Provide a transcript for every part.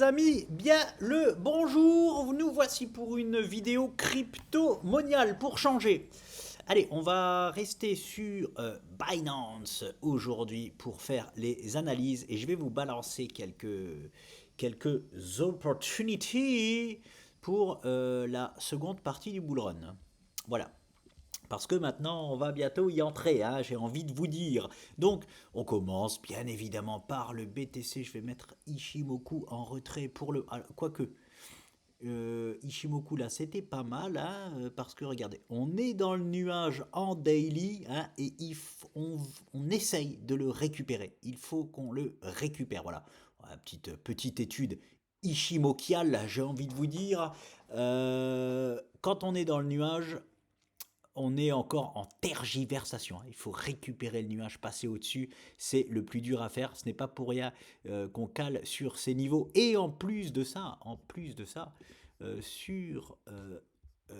amis, bien le bonjour, nous voici pour une vidéo crypto-moniale pour changer. Allez, on va rester sur Binance aujourd'hui pour faire les analyses et je vais vous balancer quelques opportunities pour la seconde partie du bull run. Voilà. Parce que maintenant, on va bientôt y entrer, hein, j'ai envie de vous dire. Donc, on commence bien évidemment par le BTC. Je vais mettre Ishimoku en retrait pour le... quoique, Ishimoku là, c'était pas mal, hein, parce que regardez, on est dans le nuage en daily, hein, et on essaye de le récupérer. Il faut qu'on le récupère, voilà. Voilà, petite étude Ishimokiale, j'ai envie de vous dire. Quand on est dans le nuage, on est encore en tergiversation. Il faut récupérer le nuage, passer au-dessus. C'est le plus dur à faire. Ce n'est pas pour rien qu'on cale sur ces niveaux. Et en plus de ça, sur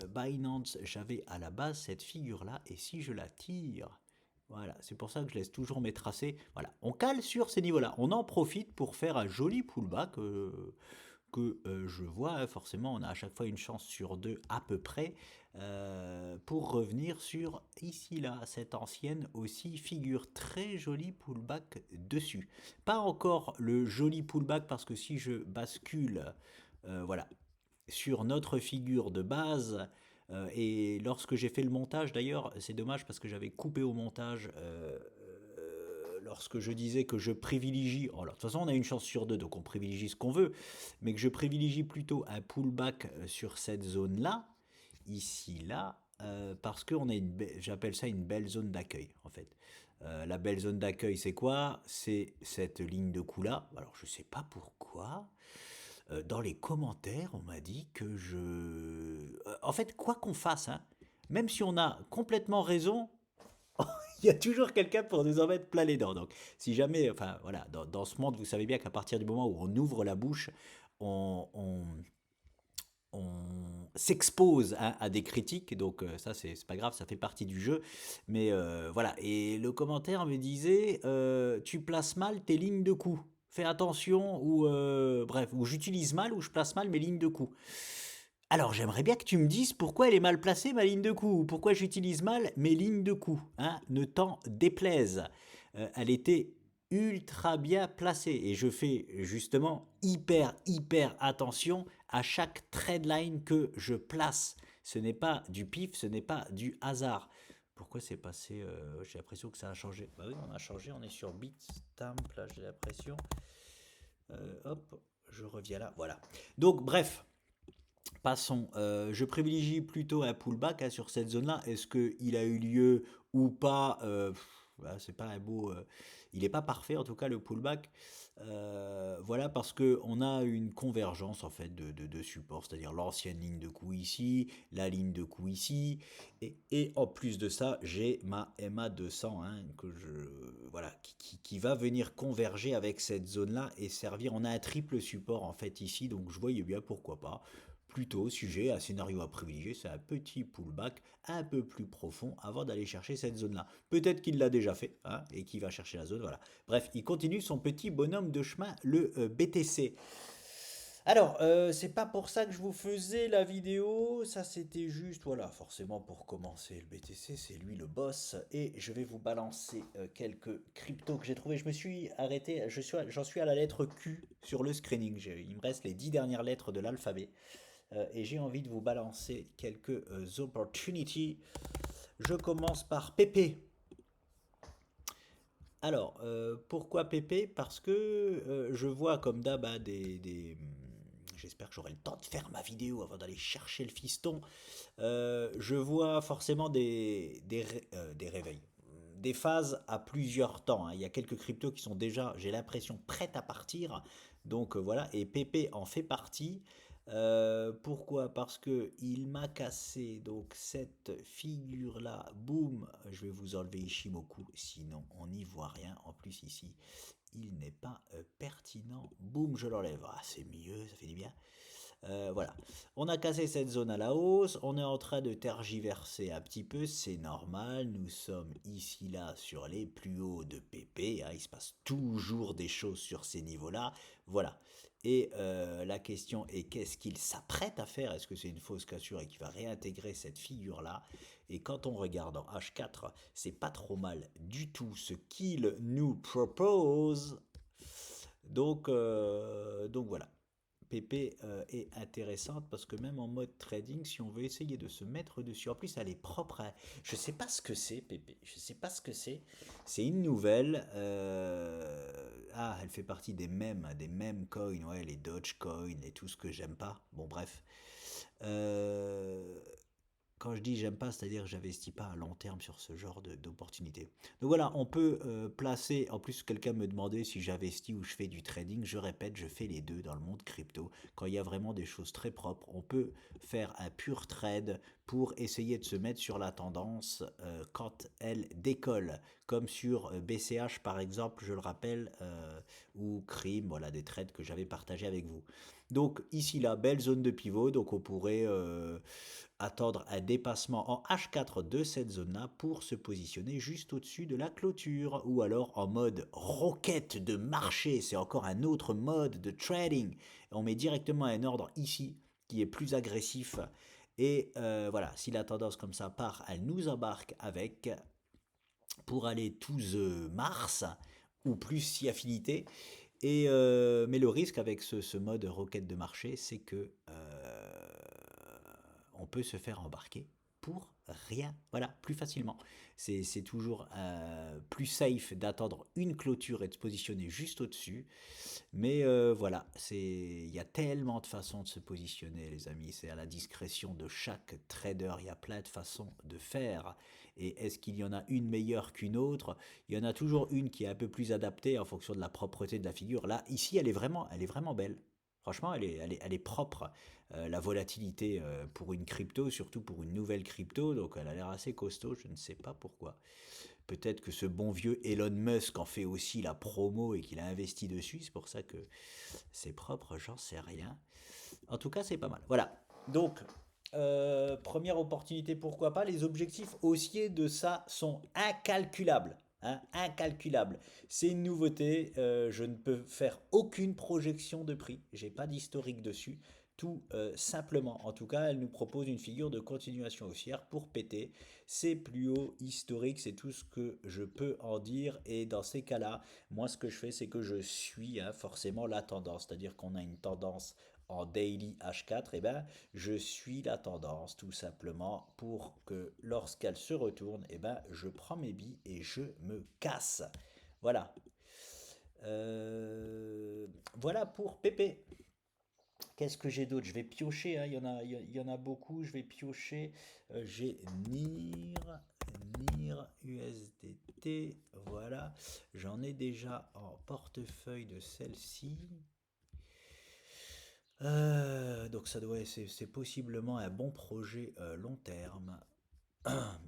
Binance, j'avais à la base cette figure-là. Et si je la tire, voilà, c'est pour ça que je laisse toujours mes tracés. Voilà, on cale sur ces niveaux-là. On en profite pour faire un joli pullback. Je vois, hein, forcément, on a à chaque fois une chance sur deux à peu près pour revenir sur ici là, cette ancienne aussi figure très joli pullback dessus. Pas encore le joli pullback parce que si je bascule, voilà, sur notre figure de base. Et lorsque j'ai fait le montage, d'ailleurs, c'est dommage parce que j'avais coupé au montage lorsque je disais que je privilégie, alors, de toute façon on a une chance sur deux, donc on privilégie ce qu'on veut, mais que je privilégie plutôt un pullback sur cette zone-là, ici, là, parce que j'appelle ça une belle zone d'accueil, en fait. La belle zone d'accueil, c'est quoi? C'est cette ligne de coup-là. Alors, je sais pas pourquoi. Dans les commentaires, on m'a dit que en fait, quoi qu'on fasse, hein, même si on a complètement raison, il y a toujours quelqu'un pour nous en mettre plein les dents. Donc, si jamais, enfin voilà, dans ce monde, vous savez bien qu'à partir du moment où on ouvre la bouche, on, on, on s'expose à des critiques. Donc, ça, c'est pas grave, ça fait partie du jeu. Mais voilà. Et le commentaire me disait tu places mal tes lignes de coup. Fais attention, ou bref, ou j'utilise mal, ou je place mal mes lignes de coup. Alors, j'aimerais bien que tu me dises pourquoi elle est mal placée, ma ligne de coup, ou pourquoi j'utilise mal mes lignes de coup, hein, ne t'en déplaise. Elle était ultra bien placée, et je fais justement hyper attention à chaque trade line que je place. Ce n'est pas du pif, ce n'est pas du hasard. Pourquoi c'est passé j'ai l'impression que ça a changé. Bah oui, on a changé, on est sur Bitstamp, là j'ai l'impression. Hop, je reviens là, voilà. Donc bref, passons. Je privilégie plutôt un pullback, hein, sur cette zone-là. Est-ce qu'il a eu lieu ou pas? Voilà, c'est pas un beau. Il n'est pas parfait en tout cas le pullback. Voilà, parce que on a une convergence en fait de supports, c'est-à-dire l'ancienne ligne de coup ici, la ligne de coup ici, et en plus de ça, j'ai ma MA 200, hein, voilà, qui va venir converger avec cette zone-là et servir. On a un triple support en fait ici, donc je voyais bien pourquoi pas. Plutôt sujet à scénario à privilégier, c'est un petit pullback un peu plus profond avant d'aller chercher cette zone-là. Peut-être qu'il l'a déjà fait, hein, et qu'il va chercher la zone, voilà. Bref, il continue son petit bonhomme de chemin, le BTC. Alors, c'est pas pour ça que je vous faisais la vidéo, ça c'était juste, voilà, forcément pour commencer le BTC, c'est lui le boss, et je vais vous balancer quelques cryptos que j'ai trouvé. Je me suis arrêté, j'en suis à la lettre Q sur le screening. Il me reste les 10 dernières lettres de l'alphabet. Et j'ai envie de vous balancer quelques opportunities. Je commence par PP. Alors, pourquoi PP? Parce que je vois comme d'hab, hein, j'espère que j'aurai le temps de faire ma vidéo avant d'aller chercher le fiston. Je vois forcément des réveils, des phases à plusieurs temps, hein. Il y a quelques cryptos qui sont déjà, j'ai l'impression, prêtes à partir. Donc voilà, et PP en fait partie. Pourquoi? Parce que il m'a cassé donc cette figure-là. Boum, je vais vous enlever Ishimoku, sinon on n'y voit rien. En plus ici, il n'est pas pertinent. Boum, je l'enlève. Ah, c'est mieux, ça fait du bien. Voilà, on a cassé cette zone à la hausse, on est en train de tergiverser un petit peu, c'est normal, nous sommes ici là sur les plus hauts de PP, hein, il se passe toujours des choses sur ces niveaux-là, voilà. Et la question est qu'est-ce qu'il s'apprête à faire? Est-ce que c'est une fausse cassure et qu'il va réintégrer cette figure-là? Et quand on regarde en H4, c'est pas trop mal du tout ce qu'il nous propose. Donc voilà. PP est intéressante parce que même en mode trading, si on veut essayer de se mettre dessus, en plus elle est propre à... Je sais pas ce que c'est, PP, je sais pas ce que c'est. C'est une nouvelle. Ah, elle fait partie des mêmes coins, ouais, les Dogecoin et tout ce que j'aime pas. Bon, bref. Euh, Quand je dis j'aime pas, c'est-à-dire que j'investis pas à long terme sur ce genre d'opportunités. Donc voilà, on peut placer, en plus quelqu'un me demandait si j'investis ou je fais du trading, je répète, je fais les deux dans le monde crypto. Quand il y a vraiment des choses très propres, on peut faire un pur trade pour essayer de se mettre sur la tendance quand elle décolle, comme sur BCH par exemple, je le rappelle, ou CRIM, voilà des trades que j'avais partagés avec vous. Donc ici la belle zone de pivot, donc on pourrait attendre un dépassement en H4 de cette zone-là pour se positionner juste au-dessus de la clôture, ou alors en mode roquette de marché, c'est encore un autre mode de trading. On met directement un ordre ici qui est plus agressif, et voilà, si la tendance comme ça part, elle nous embarque avec pour aller tous Mars, ou plus si affinité. Et mais le risque avec ce mode roquette de marché, c'est que on peut se faire embarquer pour rien. Voilà, plus facilement. C'est toujours plus safe d'attendre une clôture et de se positionner juste au-dessus. Mais voilà, il y a tellement de façons de se positionner, les amis. C'est à la discrétion de chaque trader. Il y a plein de façons de faire. Et est-ce qu'il y en a une meilleure qu'une autre? Il y en a toujours une qui est un peu plus adaptée en fonction de la propreté de la figure. Là, ici, elle est vraiment belle. Franchement, elle est propre. La volatilité pour une crypto, surtout pour une nouvelle crypto, donc elle a l'air assez costaud, je ne sais pas pourquoi. Peut-être que ce bon vieux Elon Musk en fait aussi la promo et qu'il a investi dessus, c'est pour ça que c'est propre, j'en sais rien. En tout cas, c'est pas mal. Voilà. Donc, première opportunité, pourquoi pas. Les objectifs haussiers de ça sont incalculables. Hein, incalculables. C'est une nouveauté. Je ne peux faire aucune projection de prix. J'ai pas d'historique dessus. Tout simplement. En tout cas, elle nous propose une figure de continuation haussière pour péter ses plus hauts historiques. C'est tout ce que je peux en dire. Et dans ces cas-là, moi, ce que je fais, c'est que je suis hein, forcément la tendance. C'est-à-dire qu'on a une tendance en daily H4, eh ben, je suis la tendance tout simplement pour que lorsqu'elle se retourne, eh ben, je prends mes billes et je me casse. Voilà. Voilà pour Pépé. Qu'est-ce que j'ai d'autre? Je vais piocher, hein, il y en a beaucoup, je vais piocher. J'ai NIR USDT, voilà. J'en ai déjà en portefeuille de celle-ci. Donc ça doit, c'est possiblement un bon projet long terme.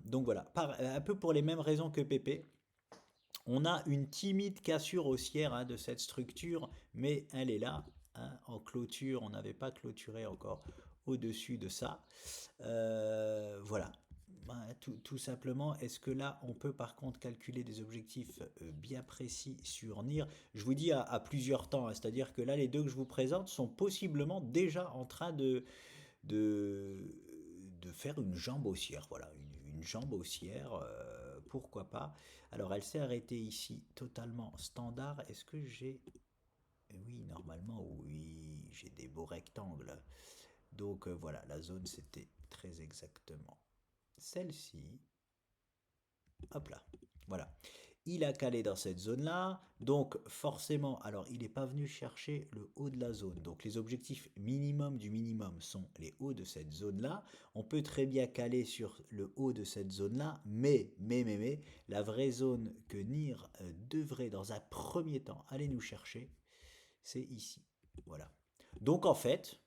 Donc voilà, un peu pour les mêmes raisons que Pépé. On a une timide cassure haussière hein, de cette structure, mais elle est là. Hein, en clôture, on n'avait pas clôturé encore au-dessus de ça. Voilà. Ben, tout simplement, est-ce que là, on peut par contre calculer des objectifs bien précis sur NIR? Je vous dis à plusieurs temps, hein, c'est-à-dire que là, les deux que je vous présente sont possiblement déjà en train de, de faire une jambe haussière. Voilà, une jambe haussière, pourquoi pas. Alors, elle s'est arrêtée ici totalement standard. Est-ce que j'ai... Oui, normalement, oui, j'ai des beaux rectangles. Donc voilà, la zone, c'était très exactement celle-ci. Hop là, voilà. Il a calé dans cette zone-là, donc forcément, alors il n'est pas venu chercher le haut de la zone. Donc les objectifs minimum du minimum sont les hauts de cette zone-là. On peut très bien caler sur le haut de cette zone-là, mais, la vraie zone que NIR devrait dans un premier temps aller nous chercher, c'est ici. Voilà. Donc en fait,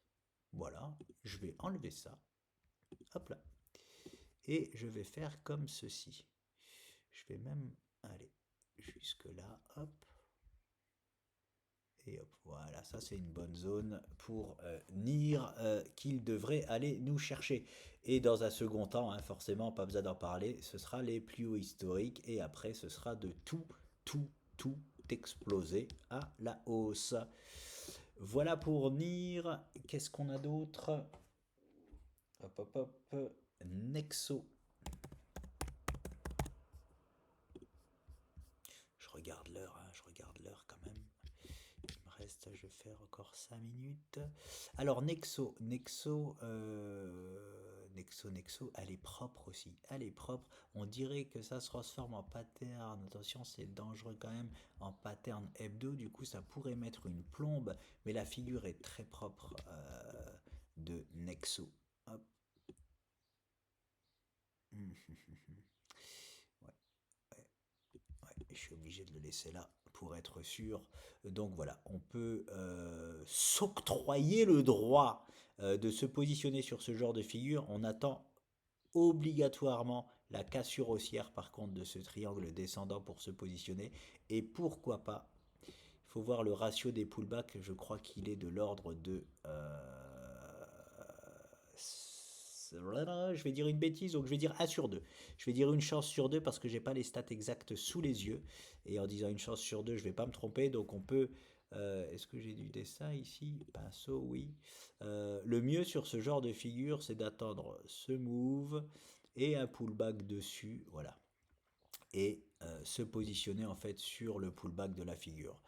voilà, je vais enlever ça. Hop là. Et je vais faire comme ceci. Je vais même aller jusque là, hop. Et hop, voilà, ça c'est une bonne zone pour NIR qu'il devrait aller nous chercher. Et dans un second temps, hein, forcément, pas besoin d'en parler, ce sera les plus hauts historiques et après ce sera de tout exploser à la hausse. Voilà pour Nier. Qu'est-ce qu'on a d'autre? Hop, hop, hop. Nexo. Je regarde l'heure, hein, je regarde l'heure quand même. Il me reste, je vais faire encore 5 minutes. Alors Nexo, elle est propre aussi. Elle est propre. On dirait que ça se transforme en pattern. Attention, c'est dangereux quand même. En pattern hebdo, du coup, ça pourrait mettre une plombe. Mais la figure est très propre de Nexo. Hop. Ouais, ouais. Ouais, je suis obligé de le laisser là pour être sûr. Donc voilà, on peut s'octroyer le droit de se positionner sur ce genre de figure. On attend obligatoirement la cassure haussière par contre de ce triangle descendant pour se positionner. Et pourquoi pas, il faut voir le ratio des pullbacks, je crois qu'il est de l'ordre de je vais dire une bêtise, donc je vais dire 1 sur 2. Je vais dire une chance sur 2 parce que j'ai pas les stats exactes sous les yeux. Et en disant une chance sur 2, je vais pas me tromper. Donc on peut... Est-ce que j'ai du dessin ici? Pinceau, oui. Le mieux sur ce genre de figure, c'est d'attendre ce move et un pullback dessus. Voilà. Et se positionner en fait sur le pullback de la figure.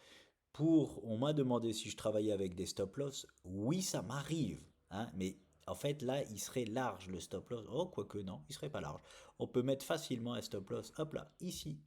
On m'a demandé si je travaillais avec des stop loss. Oui, ça m'arrive, hein, mais en fait là, il serait large le stop loss. Oh, quoique non, il serait pas large. On peut mettre facilement un stop loss. Hop là, ici.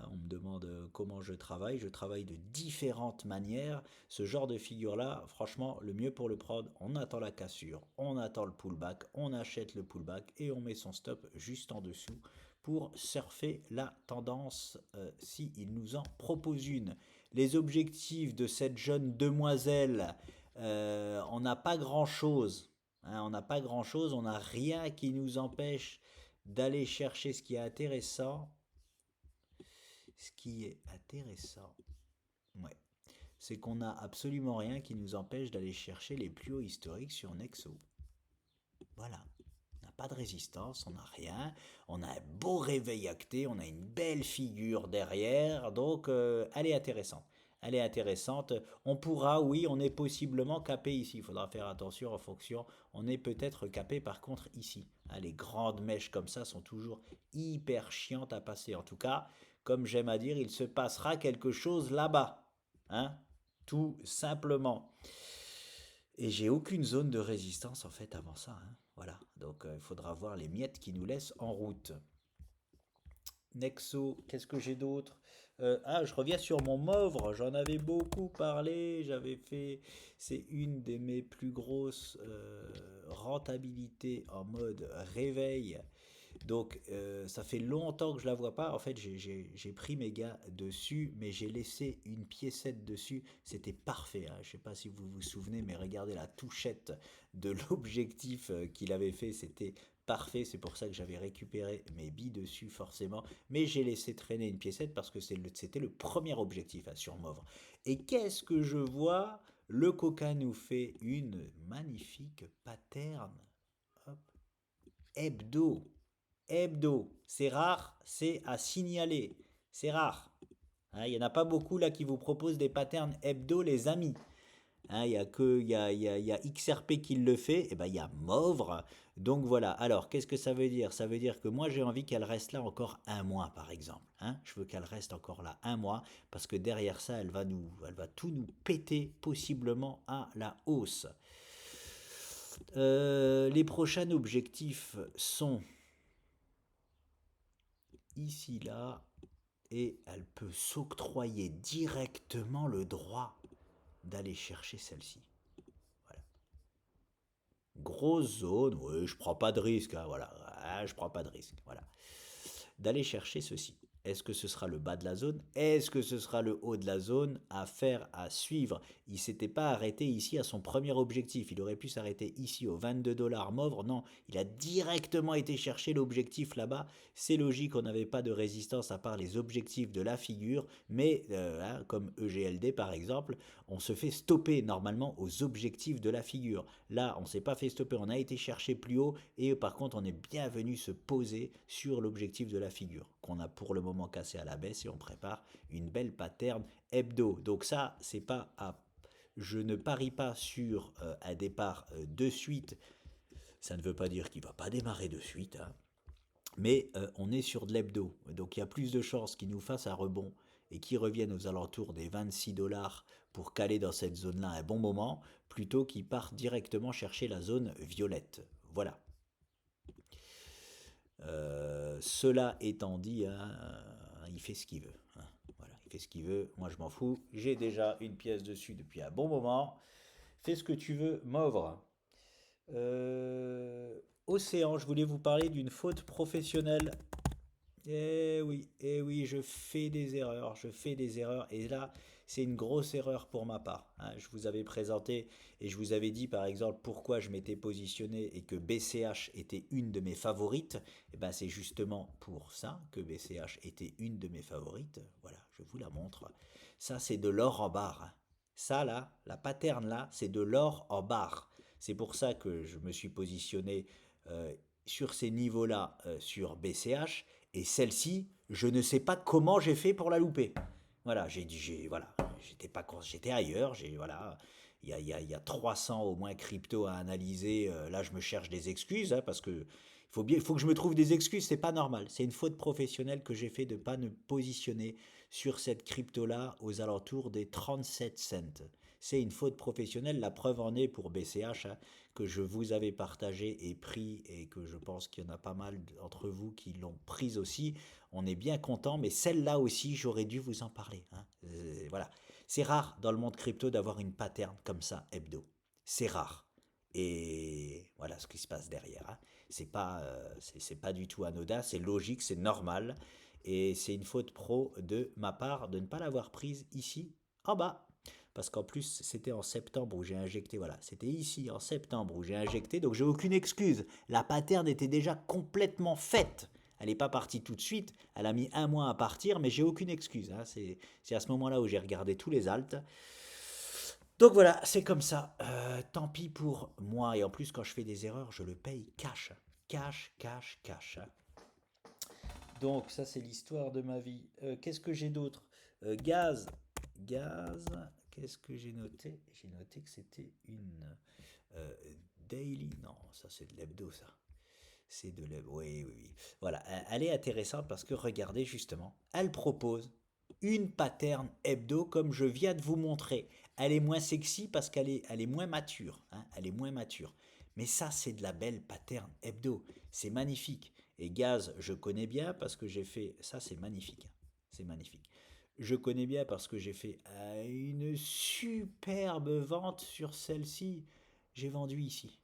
On me demande comment je travaille. Je travaille de différentes manières. Ce genre de figure-là, franchement, le mieux pour le prendre, on attend la cassure, on attend le pullback, on achète le pullback et on met son stop juste en dessous pour surfer la tendance s'il nous en propose une. Les objectifs de cette jeune demoiselle, on n'a pas grand-chose. Hein, on n'a pas grand-chose, on n'a rien qui nous empêche d'aller chercher ce qui est intéressant. Ce qui est intéressant, ouais, c'est qu'on n'a absolument rien qui nous empêche d'aller chercher les plus hauts historiques sur Nexo. Voilà. On n'a pas de résistance, on n'a rien. On a un beau réveil acté, on a une belle figure derrière. Donc, elle est intéressante. Elle est intéressante. On pourra, oui, on est possiblement capé ici. Il faudra faire attention en fonction. On est peut-être capé par contre ici. Hein, les grandes mèches comme ça sont toujours hyper chiantes à passer. En tout cas, comme j'aime à dire, il se passera quelque chose là-bas. Hein, tout simplement. Et j'ai aucune zone de résistance en fait avant ça. Hein. Voilà, donc il faudra voir les miettes qui nous laissent en route. Nexo, qu'est-ce que j'ai d'autre? Je reviens sur mon Movre, j'en avais beaucoup parlé, j'avais fait, c'est une de mes plus grosses rentabilités en mode réveil. Donc ça fait longtemps que je la vois pas. En fait, j'ai pris mes gars dessus, mais j'ai laissé une piécette dessus. C'était parfait. Hein. Je sais pas si vous vous souvenez, mais regardez la touchette de l'objectif qu'il avait fait. C'était parfait. C'est pour ça que j'avais récupéré mes billes dessus forcément. Mais j'ai laissé traîner une piécette parce que c'était le premier objectif hein, sur Movre. Et qu'est-ce que je vois? Le coca nous fait une magnifique pattern. Hop. Hebdo. Hebdo, c'est rare, c'est à signaler. C'est rare. Hein, il n'y en a pas beaucoup là qui vous proposent des patterns hebdo, les amis. Hein, il y a que il y a XRP qui le fait, et ben il y a Movre. Donc voilà. Alors qu'est-ce que ça veut dire? Ça veut dire que moi j'ai envie qu'elle reste là encore 1 mois par exemple. Hein, je veux qu'elle reste encore là 1 mois parce que derrière ça elle va tout nous péter possiblement à la hausse. Les prochains objectifs sont ici là et elle peut s'octroyer directement le droit d'aller chercher celle-ci. Voilà. Grosse zone, oui, je prends pas de risque, hein, voilà, je prends pas de risque, voilà. D'aller chercher ceci. Est-ce que ce sera le bas de la zone? Est-ce que ce sera le haut de la zone? Affaire à suivre. Il ne s'était pas arrêté ici à son premier objectif. Il aurait pu s'arrêter ici aux 22 dollars Movre. Non, il a directement été chercher l'objectif là-bas. C'est logique, on n'avait pas de résistance à part les objectifs de la figure. Mais hein, comme EGLD par exemple, on se fait stopper normalement aux objectifs de la figure. Là, on ne s'est pas fait stopper, on a été chercher plus haut. Et par contre, on est bien venu se poser sur l'objectif de la figure qu'on a pour le moment moment cassé à la baisse et on prépare une belle pattern hebdo. Donc ça, c'est pas à... Je ne parie pas sur un départ de suite. Ça ne veut pas dire qu'il ne va pas démarrer de suite, hein. Mais on est sur de l'hebdo. Donc il y a plus de chances qu'il nous fasse un rebond et qu'il revienne aux alentours des 26 dollars pour caler dans cette zone-là un bon moment, plutôt qu'il parte directement chercher la zone violette. Voilà. Cela étant dit, hein, il fait ce qu'il veut, hein. Voilà, il fait ce qu'il veut. Moi, je m'en fous. J'ai déjà une pièce dessus depuis un bon moment. Fais ce que tu veux, m'ouvre. Océan, je voulais vous parler d'une faute professionnelle. Eh oui, je fais des erreurs, je fais des erreurs. Et là, c'est une grosse erreur pour ma part, hein. Je vous avais présenté et je vous avais dit, par exemple, pourquoi je m'étais positionné et que BCH était une de mes favorites. Et ben, c'est justement pour ça que BCH était une de mes favorites. Voilà, je vous la montre. Ça, c'est de l'or en barre, hein. Ça, là, la pattern, là, c'est de l'or en barre. C'est pour ça que je me suis positionné euh, sur ces niveaux-là sur BCH. Et celle-ci, je ne sais pas comment j'ai fait pour la louper. Voilà, voilà, j'étais pas j'étais ailleurs, voilà, il y a 300 au moins crypto à analyser. Là, je me cherche des excuses, hein, parce que il faut que je me trouve des excuses. C'est pas normal. C'est une faute professionnelle que j'ai fait de pas me positionner sur cette crypto-là aux alentours des 37 cents. C'est une faute professionnelle. La preuve en est pour BCH, hein, que je vous avais partagé et pris et que je pense qu'il y en a pas mal d'entre vous qui l'ont prise aussi. On est bien content, mais celle-là aussi, j'aurais dû vous en parler, hein. Voilà. C'est rare dans le monde crypto d'avoir une pattern comme ça, hebdo. C'est rare. Et voilà ce qui se passe derrière, hein. C'est pas du tout anodin, c'est logique, c'est normal. Et c'est une faute pro de ma part de ne pas l'avoir prise ici, en bas. Parce qu'en plus, c'était en septembre où j'ai injecté, voilà, c'était ici en septembre où j'ai injecté, donc j'ai aucune excuse. La pattern était déjà complètement faite. Elle n'est pas partie tout de suite, elle a mis un mois à partir, mais j'ai aucune excuse, hein. C'est à ce moment-là où j'ai regardé tous les alts. Donc voilà, c'est comme ça. Tant pis pour moi. Et en plus, quand je fais des erreurs, je le paye cash. Cash, cash, cash, hein. Donc ça, c'est l'histoire de ma vie. Qu'est-ce que j'ai d'autre? Gaz. Gaz. Qu'est-ce que j'ai noté? J'ai noté que c'était une euh, daily. Non, ça c'est de l'hebdo, ça. C'est de l'hebdo. Oui, oui, oui. Voilà, elle est intéressante parce que regardez justement, elle propose une pattern hebdo comme je viens de vous montrer. Elle est moins sexy parce elle est moins mature, hein, elle est moins mature. Mais ça, c'est de la belle pattern hebdo. C'est magnifique. Et Gaz, je connais bien parce que j'ai fait. Ça, c'est magnifique, hein. C'est magnifique. Je connais bien parce que j'ai fait une superbe vente sur celle-ci. J'ai vendu ici.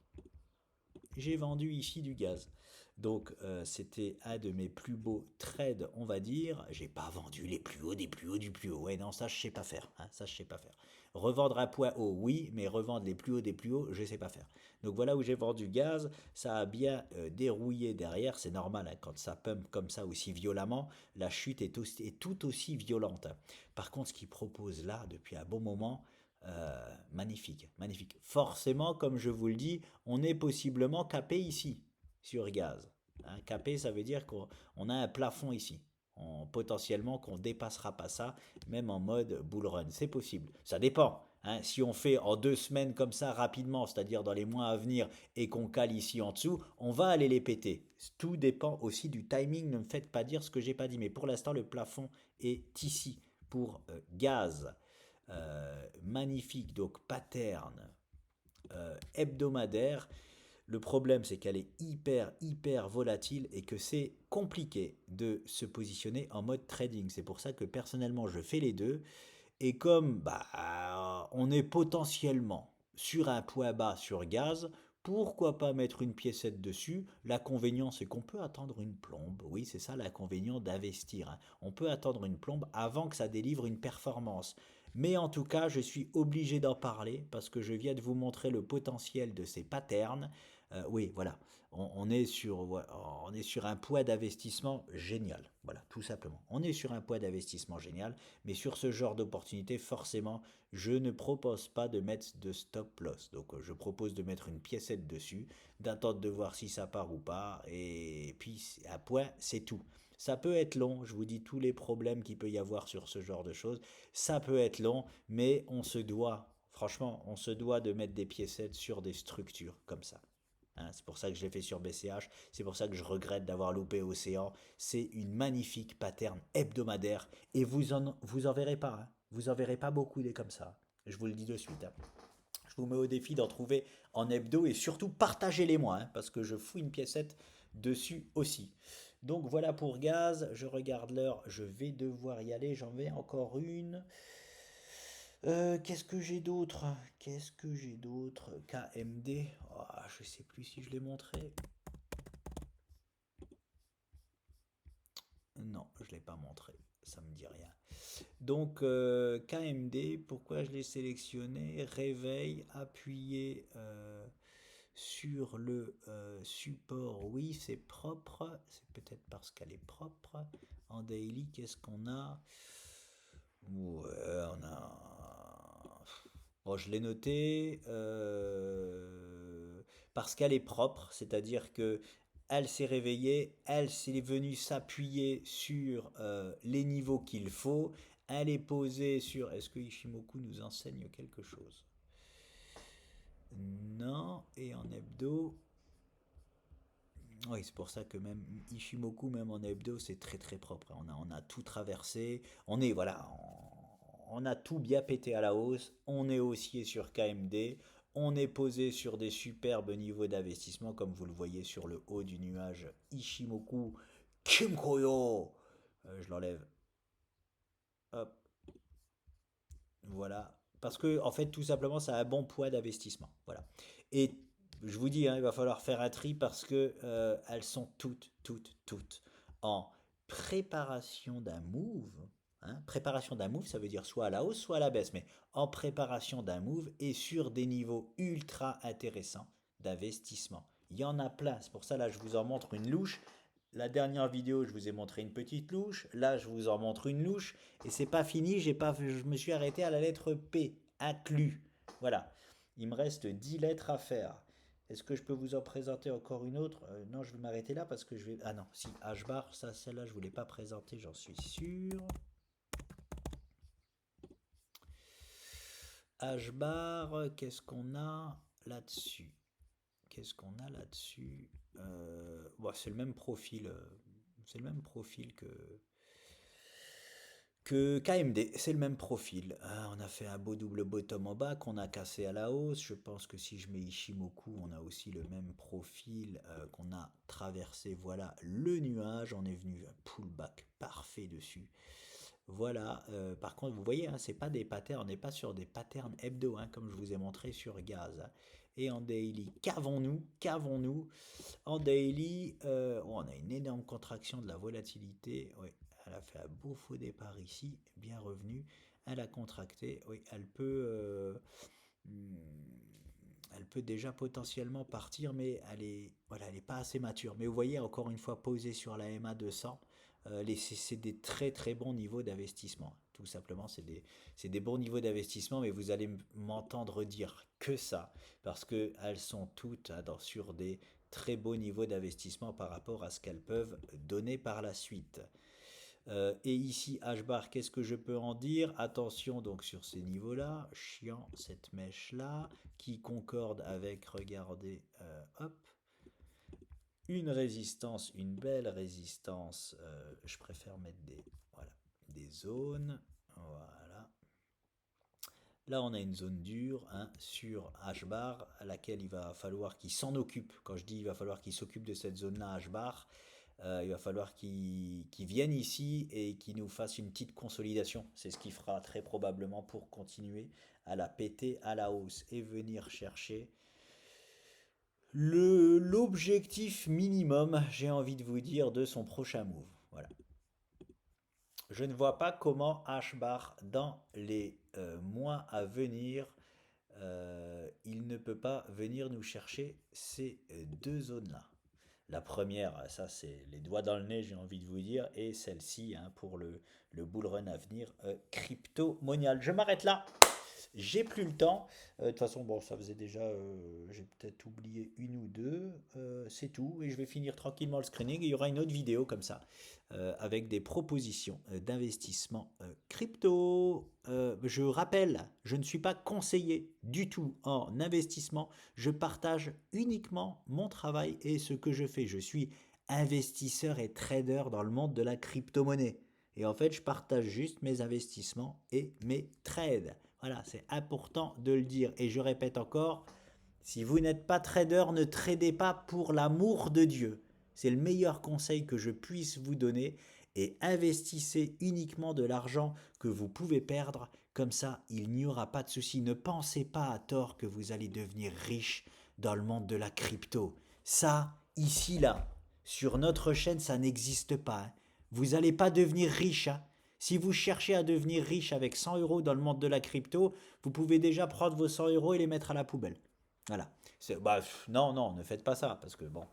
J'ai vendu ici du gaz. Donc c'était un de mes plus beaux trades, on va dire. J'ai pas vendu les plus hauts, des plus hauts, du plus haut. Ouais, non, ça je sais pas faire, hein, ça je sais pas faire. Revendre à point haut, oui, mais revendre les plus hauts des plus hauts, je sais pas faire. Donc voilà où j'ai vendu gaz. Ça a bien dérouillé derrière. C'est normal, hein, quand ça pump comme ça aussi violemment, la chute est tout aussi violente, hein. Par contre, ce qu'il propose là depuis un bon moment, magnifique, magnifique. Forcément, comme je vous le dis, on est possiblement capé ici, sur gaz, hein. Capé, ça veut dire qu'on a un plafond ici. Potentiellement qu'on dépassera pas ça, même en mode bull run. C'est possible. Ça dépend, hein. Si on fait en 2 semaines comme ça rapidement, c'est-à-dire dans les mois à venir, et qu'on cale ici en dessous, on va aller les péter. Tout dépend aussi du timing. Ne me faites pas dire ce que j'ai pas dit. Mais pour l'instant, le plafond est ici pour gaz. Magnifique, donc pattern hebdomadaire. Le problème, c'est qu'elle est hyper volatile et que c'est compliqué de se positionner en mode trading. C'est pour ça que personnellement, je fais les deux. Et comme on est potentiellement sur un point bas sur gaz, pourquoi pas mettre une piécette dessus? L'inconvénient, c'est qu'on peut attendre une plombe. Oui, c'est ça l'inconvénient d'investir, hein. On peut attendre une plombe avant que ça délivre une performance. Mais en tout cas, je suis obligé d'en parler parce que je viens de vous montrer le potentiel de ces patterns. Oui, voilà, on est sur un poids d'investissement génial. Voilà, tout simplement. On est sur un poids d'investissement génial, mais sur ce genre d'opportunité, forcément, je ne propose pas de mettre de stop loss. Donc, je propose de mettre une piécette dessus, d'attendre de voir si ça part ou pas, et puis à point, c'est tout. Ça peut être long, je vous dis tous les problèmes qu'il peut y avoir sur ce genre de choses. Ça peut être long, mais on se doit, franchement, on se doit de mettre des piécettes sur des structures comme ça. Hein, c'est pour ça que je l'ai fait sur BCH, c'est pour ça que je regrette d'avoir loupé Océan. C'est une magnifique pattern hebdomadaire et vous en verrez pas. Hein. Vous en verrez pas beaucoup des comme ça. Je vous le dis de suite. Hein. Je vous mets au défi d'en trouver en hebdo et surtout partagez-les-moi hein, parce que je fous une piécette dessus aussi. Donc voilà pour gaz, je regarde l'heure, je vais devoir y aller, j'en vais encore une. Qu'est-ce que j'ai d'autre? Qu'est-ce que j'ai d'autre? KMD. Oh, je sais plus si je l'ai montré. Non, je ne l'ai pas montré. Ça me dit rien. Donc KMD, pourquoi je l'ai sélectionné? Réveil, appuyé sur le support. Oui, c'est propre. C'est peut-être parce qu'elle est propre. En daily, qu'est-ce qu'on a? Ouais, on a. Bon, je l'ai noté parce qu'elle est propre, c'est-à-dire que elle s'est réveillée, elle s'est venue s'appuyer sur les niveaux qu'il faut, elle est posée sur. Est-ce que Ishimoku nous enseigne quelque chose? Non, et en hebdo. Oui, c'est pour ça que même Ishimoku, même en hebdo, c'est très très propre. On a tout traversé. On est, voilà, on a tout bien pété à la hausse. On est haussier sur KMD. On est posé sur des superbes niveaux d'investissement, comme vous le voyez sur le haut du nuage Ishimoku Kimkoyo. Je l'enlève. Hop, voilà. Parce que, en fait, tout simplement, ça a un bon poids d'investissement. Voilà. Et je vous dis, hein, il va falloir faire un tri parce que elles sont toutes en préparation d'un move. Hein. Préparation d'un move, ça veut dire soit à la hausse, soit à la baisse, mais en préparation d'un move et sur des niveaux ultra intéressants d'investissement. Il y en a plein. C'est pour ça, là, je vous en montre une louche. La dernière vidéo, je vous ai montré une petite louche. Là, je vous en montre une louche. Et c'est pas fini. Je me suis arrêté à la lettre P. Inclus. Voilà. Il me reste 10 lettres à faire. Est-ce que je peux vous en présenter encore une autre? Non, je vais m'arrêter là parce que je vais. Ah non, si, H-bar, ça, celle-là, je ne vous l'ai pas présentée, j'en suis sûr. H-bar, qu'est-ce qu'on a là-dessus? Qu'est-ce qu'on a là-dessus? Bon, c'est le même profil. C'est le même profil que KMD, c'est le même profil. Ah, on a fait un beau double bottom en bas qu'on a cassé à la hausse. Je pense que si je mets Ishimoku, on a aussi le même profil qu'on a traversé. Voilà le nuage. On est venu un pullback parfait dessus. Voilà. Par contre, vous voyez, hein, c'est pas des patterns. On n'est pas sur des patterns hebdo, hein, comme je vous ai montré sur gaz. Hein. Et en daily, qu'avons-nous? En daily, on a une énorme contraction de la volatilité. Oui, elle a fait un beau faux départ ici, bien revenu. Elle a contracté. Oui, hmm, elle peut déjà potentiellement partir, mais voilà, elle est pas assez mature. Mais vous voyez, encore une fois, posée sur la MA 200, c'est des très très bons niveaux d'investissement. Tout simplement, c'est des bons niveaux d'investissement, mais vous allez m'entendre dire que ça, parce qu'elles sont toutes sur des très beaux niveaux d'investissement par rapport à ce qu'elles peuvent donner par la suite. Et ici, H-bar, qu'est-ce que je peux en dire? Attention donc sur ces niveaux-là, chiant cette mèche-là, qui concorde avec, regardez, hop, une résistance, une belle résistance. Je préfère mettre voilà, des zones. Voilà. Là, on a une zone dure hein, sur H-bar, à laquelle il va falloir qu'il s'en occupe. Quand je dis il va falloir qu'il s'occupe de cette zone-là, H-bar, il va falloir qu'il vienne ici et qu'il nous fasse une petite consolidation. C'est ce qu'il fera très probablement pour continuer à la péter à la hausse et venir chercher l'objectif minimum, j'ai envie de vous dire, de son prochain move. Voilà. Je ne vois pas comment H-bar dans les mois à venir, il ne peut pas venir nous chercher ces deux zones-là. La première, ça c'est les doigts dans le nez, j'ai envie de vous dire, et celle-ci hein, pour le bull run à venir crypto-monial. Je m'arrête là. j'ai plus le temps. De toute façon, bon, ça faisait déjà, j'ai peut-être oublié une ou deux. C'est tout. Et je vais finir tranquillement le screening. Et il y aura une autre vidéo comme ça, avec des propositions d'investissement crypto. Je rappelle, je ne suis pas conseiller du tout en investissement. Je partage uniquement mon travail et ce que je fais. Je suis investisseur et trader dans le monde de la crypto-monnaie. Et en fait, je partage juste mes investissements et mes trades. Voilà, c'est important de le dire. Et je répète encore, si vous n'êtes pas trader, ne tradez pas pour l'amour de Dieu. C'est le meilleur conseil que je puisse vous donner. Et investissez uniquement de l'argent que vous pouvez perdre. Comme ça, il n'y aura pas de souci. Ne pensez pas à tort que vous allez devenir riche dans le monde de la crypto. Ça, ici, là, sur notre chaîne, ça n'existe pas, hein. Vous n'allez pas devenir riche, hein. Si vous cherchez à devenir riche avec 100 euros dans le monde de la crypto, vous pouvez déjà prendre vos 100 euros et les mettre à la poubelle. Voilà. Bah, non, non, ne faites pas ça, parce que bon,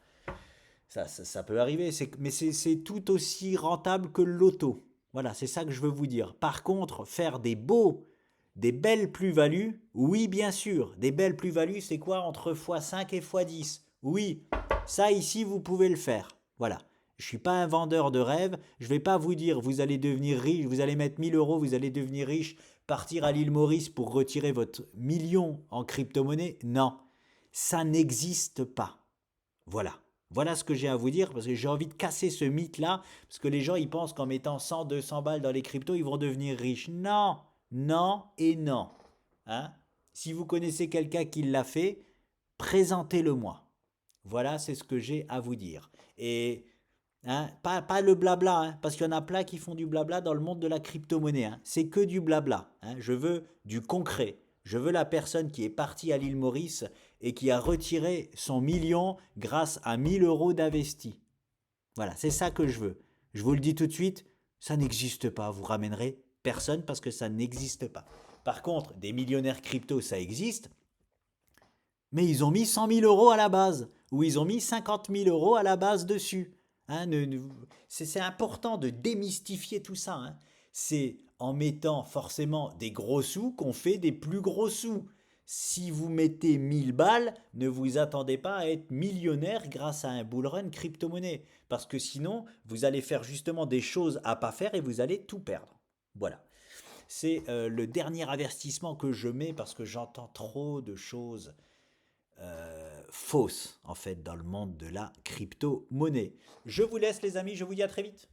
ça peut arriver, mais c'est tout aussi rentable que le loto. Voilà, c'est ça que je veux vous dire. Par contre, faire des belles plus-values, oui, bien sûr. Des belles plus-values, c'est quoi entre x5 et x10? Oui, ça ici, vous pouvez le faire. Voilà. Je ne suis pas un vendeur de rêves. Je ne vais pas vous dire, vous allez devenir riche, vous allez mettre 1000 euros, vous allez devenir riche, partir à l'île Maurice pour retirer votre million en crypto-monnaie. Non, ça n'existe pas. Voilà. Voilà ce que j'ai à vous dire parce que j'ai envie de casser ce mythe-là parce que les gens ils pensent qu'en mettant 100, 200 balles dans les cryptos ils vont devenir riches. Non, non et non. Hein? Si vous connaissez quelqu'un qui l'a fait, présentez-le-moi. Voilà, c'est ce que j'ai à vous dire. Et hein, pas le blabla, hein, parce qu'il y en a plein qui font du blabla dans le monde de la crypto-monnaie, hein. C'est que du blabla, hein. Je veux du concret. Je veux la personne qui est partie à l'île Maurice et qui a retiré son million grâce à 1000 euros d'investi. Voilà, c'est ça que je veux. Je vous le dis tout de suite, ça n'existe pas. Vous ramènerez personne parce que ça n'existe pas. Par contre, des millionnaires crypto, ça existe, mais ils ont mis 100 000 euros à la base, ou ils ont mis 50 000 euros à la base dessus. Hein, c'est important de démystifier tout ça, hein. C'est en mettant forcément des gros sous qu'on fait des plus gros sous. Si vous mettez 1000 balles, ne vous attendez pas à être millionnaire grâce à un bull run crypto-monnaie. Parce que sinon, vous allez faire justement des choses à pas faire et vous allez tout perdre. Voilà. C'est le dernier avertissement que je mets parce que j'entends trop de choses fausses en fait dans le monde de la crypto-monnaie. Je vous laisse les amis, je vous dis à très vite.